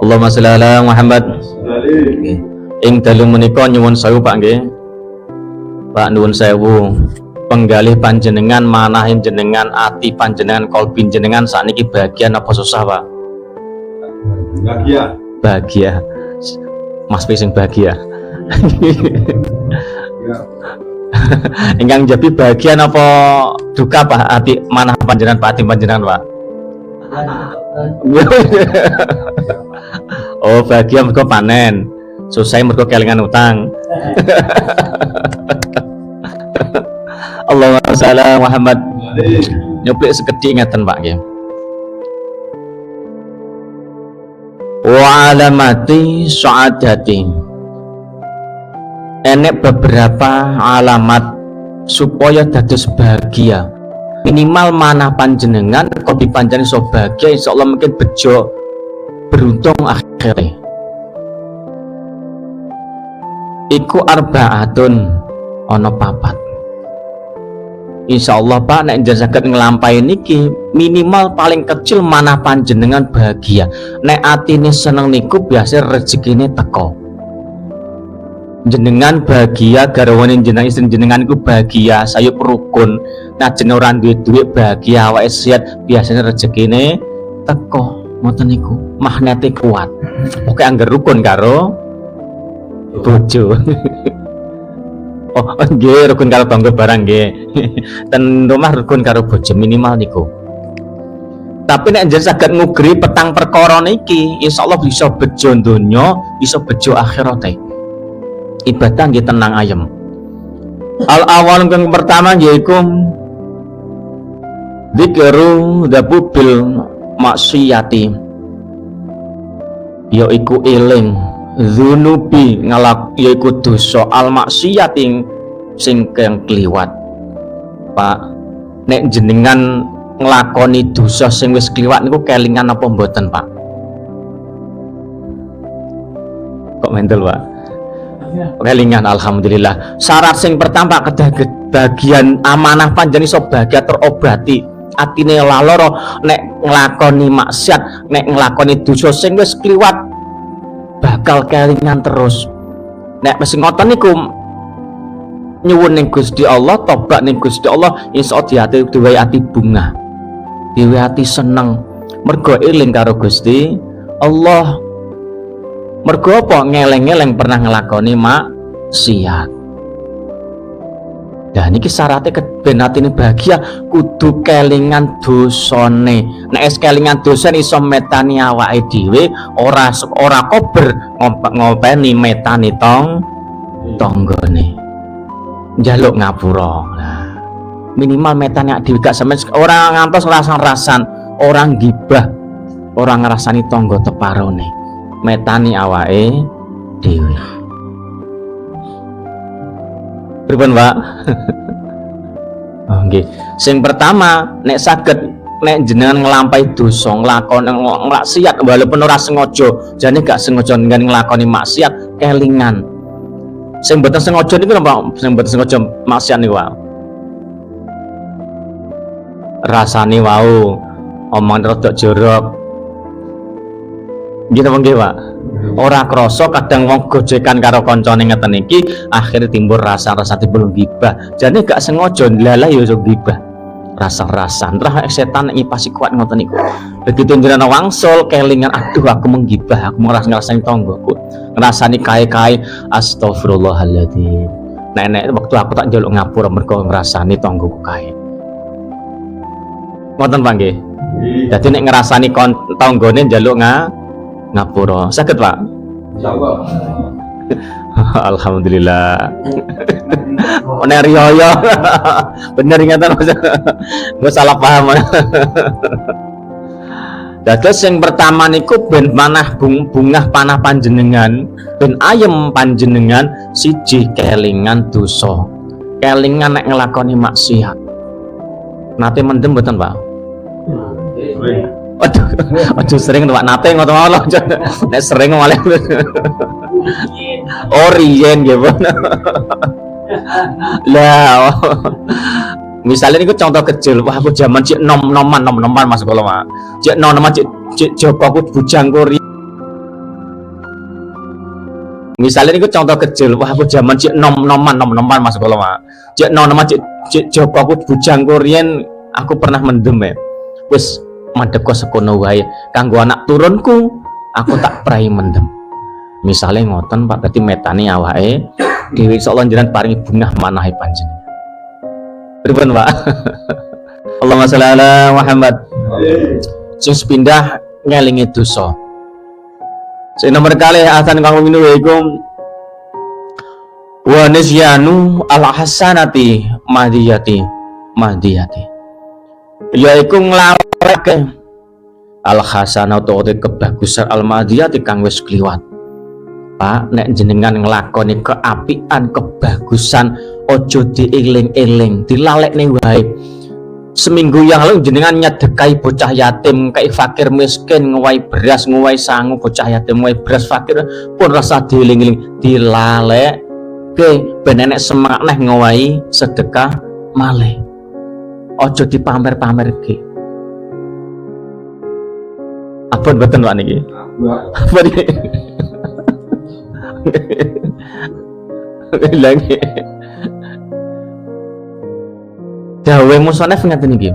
Allahumma sholli ala Muhammad. Nggih. Ing dalu menika nyuwun sewu Pak nggih. Pak nuwun sewu. Penggalih panjenengan manahin jenengan ati panjenengan kolbin jenengan sakniki bahagia apa susah Pak? Bahagia. Bahagia. Mas sing bahagia. Ingkang jabi bahagia apa duka Pak ati manah panjenengan Pak ati panjenengan Pak? Oh bahagia mergo panen, susah mergo kelingan utang. Allahumma sholli ala Muhammad. Nyuplik sekedhik ngeten Pak nggih. Wa alamati sa'adati. Enek beberapa alamat supaya dados bahagia. Minimal mana panjenengan kok dipanjani so bahagia insyaallah mungkin bejo beruntung akhirnya. Iku arbaatun ana papat. Insyaallah Pak nek njenengan saged nglampahi niki minimal paling kecil mana panjenengan bahagia. Nek atine seneng niku biasa rezekine teko. Jenengan bahagia garwane jenengan istri jenengan iku bahagia sayup rukun. Nah jeneng ora duwe duit bahagia awake sehat biasanya rezekine teko. Ngoten niku magnete kuat. Pokoke angger rukun karo bojo. Oh nggih rukun karo bangga barang nggih. Ten rumah rukun karo bojo minimal niku. Tapi nek njenengan saged ngugri petang perkara niki, insyaallah bisa bejo donya, bisa bejo akhirate. Ibadah nggih tenang ayem. Al awal yang pertama yaiku dzikru dabubil maksiyati. Yaiku eling dzunubi ngalak yaiku dosa al maksiyati sing kang kliwat. Pak nek jenengan nglakoni dosa sing wis kliwat niku kelingan apa mboten Pak? Kok mental Pak? Kelingan alhamdulillah. Syarat sing pertama kedah bagian amanah panjenengan iso bahagia terobati. Atine laloro nek nglakoni maksiat, nek nglakoni dosa sing wis kliwat bakal kelingan terus. Nek wis ngoten niku nyuwun ning Gusti Allah, tobat ning Gusti Allah, insyaallah diati duwe ati bunga. Duwe ati seneng mergo eling karo Gusti Allah. Mergo apa ngeleng-eleng pernah nglakoni maksiat. Lah niki syaratnya ben atine bahagia kudu kelingan dosane. Nek es kelingan dosa iso metani awake dhewe, ora kober ngopeni metani tanggane. Njaluk ngapura. Nah, minimal metani awake dhewe gak sampe ora ngantos rasan-rasan, orang gibah, orang ngrasani tangga teparone. Metani awake dhewe. Pripun, Pak? Oh, nggih. Sing pertama, nek saged nek jenengan nglampahi dosa, nglakoni maksiat walaupun ora sengaja, jane gak sengaja nglakoni maksiat kelingan. Sing mboten sengaja niku napa? Sing mboten sengaja maksiat niku wae. Rasane wau omong rada jorok. Gitu nggih Pak. Ora krasa kadang wong gojekan karo kancane ngeten iki akhirnya timbul rasa-rasa timbul gibah. Jane gak sengaja lalah ya iso gibah. Rasa-rasan terus setan ngipasi kuat ngoten niku. Begitu njenengan wangsul kelingan aduh aku menggibah, aku ngrasani tanggoku. Ngrasani kae-kae astagfirullahaladzim. Nek waktu aku tak njaluk ngapura mergo ngrasani tanggoku kae. Ngoten Pak nggih. Dadi nek ngrasani tanggane njaluk ngapura saged Pak? Insyaallah. Alhamdulillah. Nek riyo bener ingatan nggak salah paham. Dados yang pertama niku ben manah bungah panah panjenengan, ben ayem panjenengan siji kelingan dosa, kelingan nek nglakoni maksiat. Nate mendem mboten Pak? Aduh sering Pak nate ngoten Allah. Nek sering malah Orien nggih Pak. Lah misalnya ini contoh kecil, wah aku zaman cik nom-noman mas kalau mah cik nom-noman cik Joko aku bujangku Misalnya ini contoh kecil, wah aku zaman cek nom-noman masuk kalau mah. Cek nom-noman cek Joko aku bujang Korean, aku pernah mendem ya. Wis mandek kok sekono wae. Kanggo anak turunku, aku tak prai mendem. Misalnya ngoten Pak, berarti metane awake dhewe insyaallah jenengan paringi bungah manahe panjenengan. Pripun Pak? Allahumma sholli ala Muhammad. Sing sepindah ngelingi dosa. Sing nomor kalih asan kang minu yaiku wa nisyanu al hasanati mahdiyati yaiku nglareke al hasanatu kebagusan al mahdiyati kang wis kliwat. Pak, nek jenengan nglakoni keapian kebagusan ojo dieling-eling dilalekne wae. Seminggu yang lalu jenengan nyedekai bocah yatim, kayak fakir miskin, nguwai beras, nguwai sangu, bocah yatim nguwai beras fakir pun rasa dieling-eling dilalek ke benenek semangat neh nguwai sedekah malih. Ojo dipamer-pamer ke. Apa betul Pak niki? Apa niki? Lagi dawe musonef ngaten iki.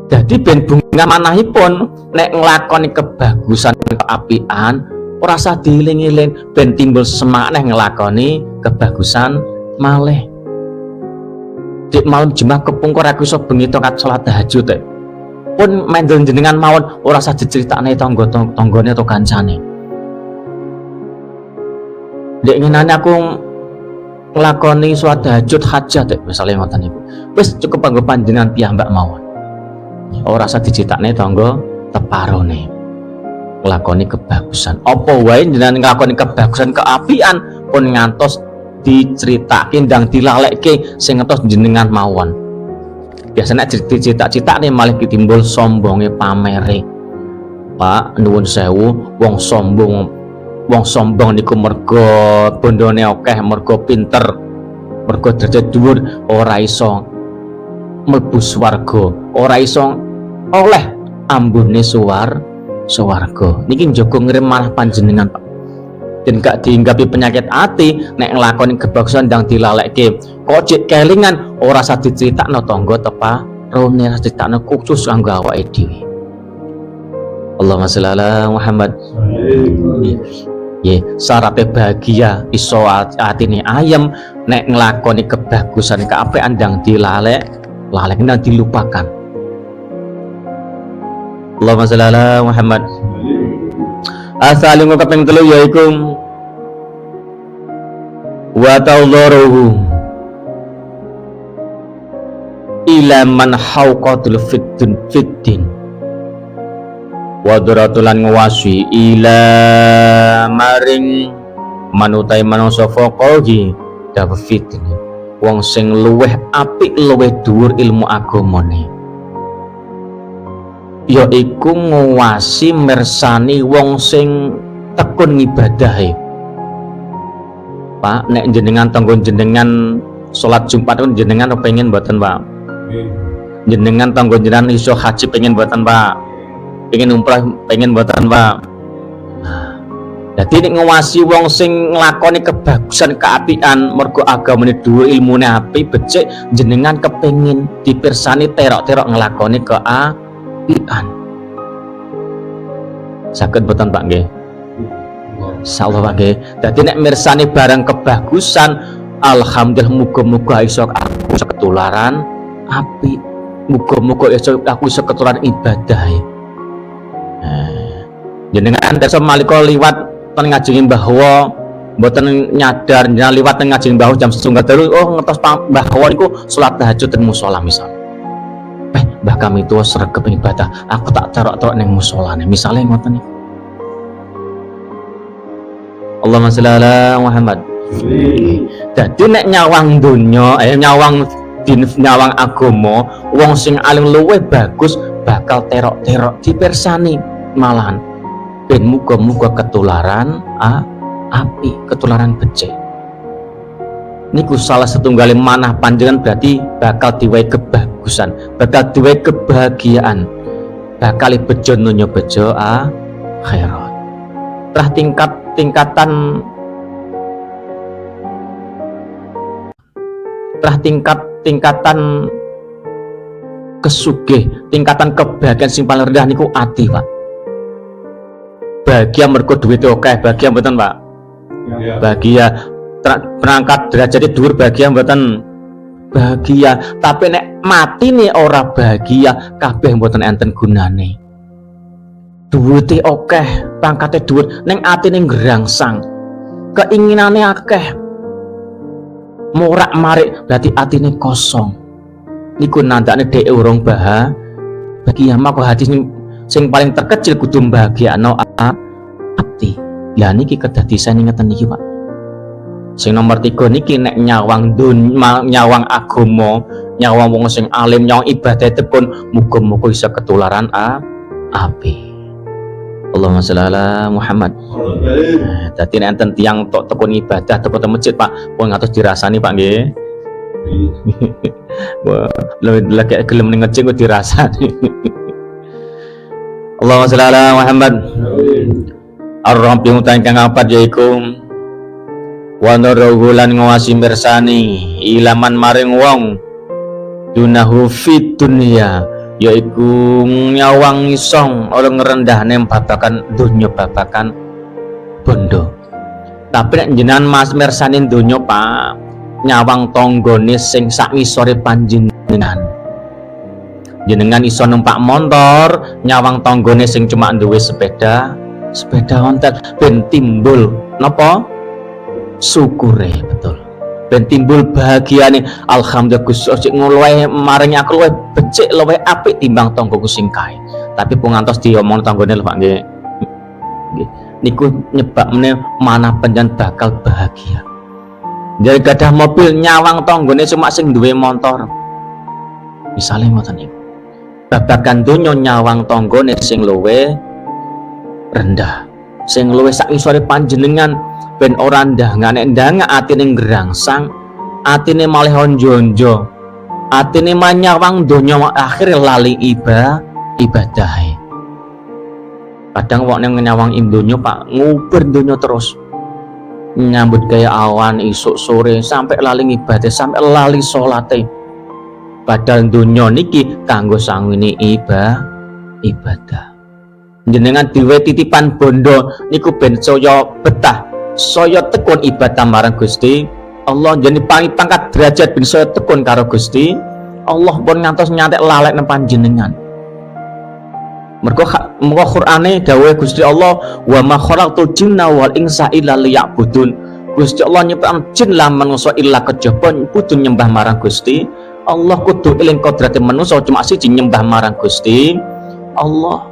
Dadi ben bunga manahipun nek nglakoni kebagusan keapian ora usah dieling-eling ben timbul semangat nek nglakoni kebagusan malih. Dik malam Jumat kepungkur aku iso bengi tokat salat tahajud teh. Pun mendel jenengan mawon ora usah diceritakne tangga-tanggane atau kancane. Dek ngenane aku nglakoni salat tahajud hajat misalnya ngoten niku. Wis cukup kanggo panjenengan piyambak mawon. Ora usah dicitakne tangga teparone. Nglakoni kebagusan. Apa wae jenengan nglakoni kebagusan keapian pun ngantos diceritake ndang dilalekke sing ngantos jenengan mawon. Biasanya cerita-cerita nih malah ditimbul sombonge pamere. Pak, nuwun sewu, wong sombong niku mergo bondone akeh, mergo pinter, mergo derajat dhuwur ora iso mlebu swarga, ora iso oleh ambune swarga. Niki njogo ngirim malah panjenengan Pak. Dan gak diinggapi penyakit ati nek nglakoni kebagusan ndang dilalekke. Kok cek kelingan ora usah diceritakno tangga teparone, diceritakno khusus kanggo awake dhewe. Allahumma sholli ala Muhammad. Ye, syaratnya bahagia iso atine ayem nek nglakoni kebagusan keapian ndang dilalek ndang dilupakan. Allahumma sholli ala Muhammad. Asal kaping 3 yaiku wa tawdaruhu ila man hauqatul fiddin wadratulan ngwasi ila maring manutai manungsa faqahi dafidin wong sing luweh apik luweh dhuwur ilmu agamane ya iku nguwasi mirsani wong sing tekun ngibadahe. Pak, nek jenengan tanggon jenengan salat Jumat pun jenengan pengen mboten Pak? Jenengan tanggon jenengan iso haji pengen mboten Pak? Pengen umrah pengen mboten Pak? Dadi nek nguwasi wong sing nglakoni kebagusan keapian mergo agamane dhuwur ilmune apik becik jenengan kepengin dipirsani terok-terok nglakoni keapian. Saged mboten Pak nggih? Insyaallah Pak nggih. Dadi nek mirsani barang kebagusan alhamdulillah muga-muga iso aku ketularan apik. Muga-muga aku iso ketularan ibadah. Jenengan desa malika liwat ten ngajeng Mbah Hawa mboten nyadar jenengan liwat ten ngajeng Mbah jam 3:30 oh ngertos Mbah Hawa niku salat tahajud ten musala misal. Mbah kami tuwa sregep ibadah, aku tak terok-terok ning musolane. Misale ngoten niku. Allahumma sholli ala Muhammad. Dadi nek nyawang donya, nyawang agama, wong sing alim luwih bagus bakal terok-terok dipirsani malahan. Ben muga-muga ketularan api, ketularan becik. Niku salah setunggal manah panjenengan berarti bakal diwehi kebagusan, bakal diwehi kebahagiaan, bakal bejo nunyo bejo akhirat. trah tingkatan kesugih, tingkatan kebahagiaan sing paling rendah niku ati, Pak. Bahagia mergo duwite akeh, bahagia mboten, Pak? Ya. Bahagia berangkat derajate dhuwur, bahagia mboten? Bahagia. Tapi nek mati nih ora bahagia, kabeh mboten enten gunane. Duwite akeh, pangkate dhuwur, ning atine ngrangsang. Keinginane akeh. Morak-marik berarti atine kosong. Niku nandakne dhek urung bahagia. Maka hati sing paling terkecil kudu bahagiano ati. Lah niki kedah desain ngeten niki, Pak. Sing nomor 3 niki nek nyawang nyawang agama, nyawang wong sing alim, nyawang ibadah pun muga-muga bisa ketularan api. Allahumma sholli ala Muhammad. Dadi nek enten tiyang tok tekun ibadah teko masjid, Pak, pun ngatos dirasani, Pak, nggih. Wah, lagi gelem ngecek kok dirasani. Allahumma sholli ala Muhammad. Ar-Rahim ingkang kapat yaiku wa narulan ngawasi mirsani ilaman maring wong dunahu fit dunya, yaiku nyawang isong ora ngrendahne babakan donya, babakan bondo. Tapi nek jenengan mas mirsani donya, Pak, nyawang tonggone sing sak ngisore panjenengan. Jenengan iso numpak motor, nyawang tonggone sing cuma duwe sepeda ontel, ben timbul napa? Syukure, betul. Ben timbul bahagiane. Alhamdulillah Gusti Allah ngluwih maring aku luwih becik, luwih apik timbang tanggoku sing kae. Tapi pun ngantos diomong tanggone lho, Pak, nggih. Nggih. Niku nyebabne mana panjenengan bakal bahagia. Jadi gadah mobil nyawang tonggone cuma sing duwe motor. Misalnya ngoten niku. Babagan donya nyawang tonggone sing luwih rendah, sing luwih sak ngisore panjenengan, ben ora ndangane atine ngrangsang, atine malih onjo-onjo, atine manyawang donya akhir lali ibadahe. Kadang wong ning nyawang donya, Pak, nguber donya terus. Nyambut gaya awan isuk sore sampai lali ibadah, sampai lali salate. Padahal donya niki kanggo sangwini ibadah. Jenengan diwe titipan bondo niku ben saya betah, saya tekun ibadah marang Gusti Allah, jadi pangkat derajat ben saya tekun karo Gusti Allah, pun ngantos nyantek lalek nang panjenengan. Mergo Qur'ane dawuh Gusti Allah, wa ma khalaqtul jinna wal insa illa liya'budun. Gusti Allah nyiptakan jin lan manungsa illa kejaba kudu nyembah marang Gusti Allah. Kudu eling kodrate manungsa cuma siji nyembah marang Gusti Allah.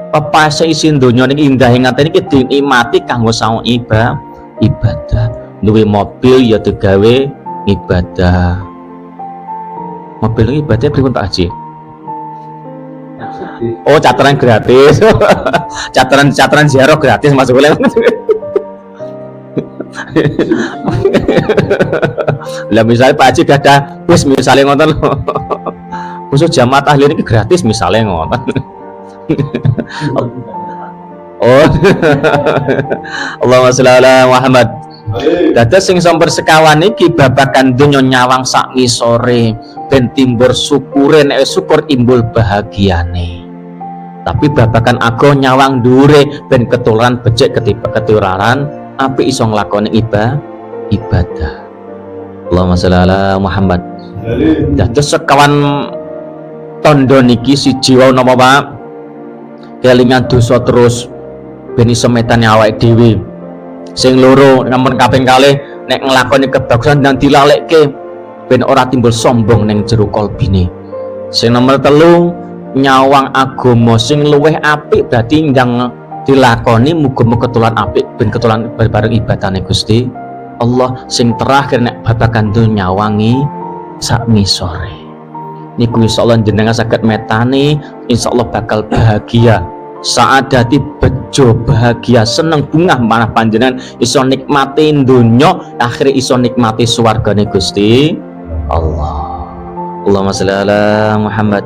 Pepase isin donya niki indah ngaten iki dinikmati kanggo saung ibadah. Duwe mobil ya digawe ibadah. Mobil ibadah pripun Pak Haji? Oh, cataran gratis. cataran ziarah gratis masuk oleh. Lah misalnya Pak Haji gak ada bus misalnya ngoten. Khusus jamaah tahliil ini gratis misalnya ngoten. Oh. Allahumma sholli ala Muhammad. Dados sing somber sekawan iki babakan donya nyawang sak ngisore ben timbur syukure, nek syukur imbul bahagiane. Tapi babakan ago nyawang dhuwure ben ketularan becik ketularan apik iso nglakoni ibadah. Allahumma sholli ala Muhammad. Dados sekawan tondo niki siji wae napa, Pak? Kelingan dosa terus ben iso metane awake dhewe. Sing loro namun kaping kalih nek nglakoni kebagusan dan dilalekke ben ora timbul sombong ning jero kalbine. Sing nomor 3 nyawang agama sing luwih apik berarti ndang dilakoni muga-muga ketulan apik ben ketulan bareng ibadane Gusti Allah. Sing terakhir nek babagan donya nyawangi sak ngisore niku insyaallah jenengan saged metani, insyaallah bakal bahagia. Saadati bejo bahagia seneng bungah manah panjenengan iso nikmati donya, akhire iso nikmati swargane Gusti Allah. Allahumma sholli ala Muhammad.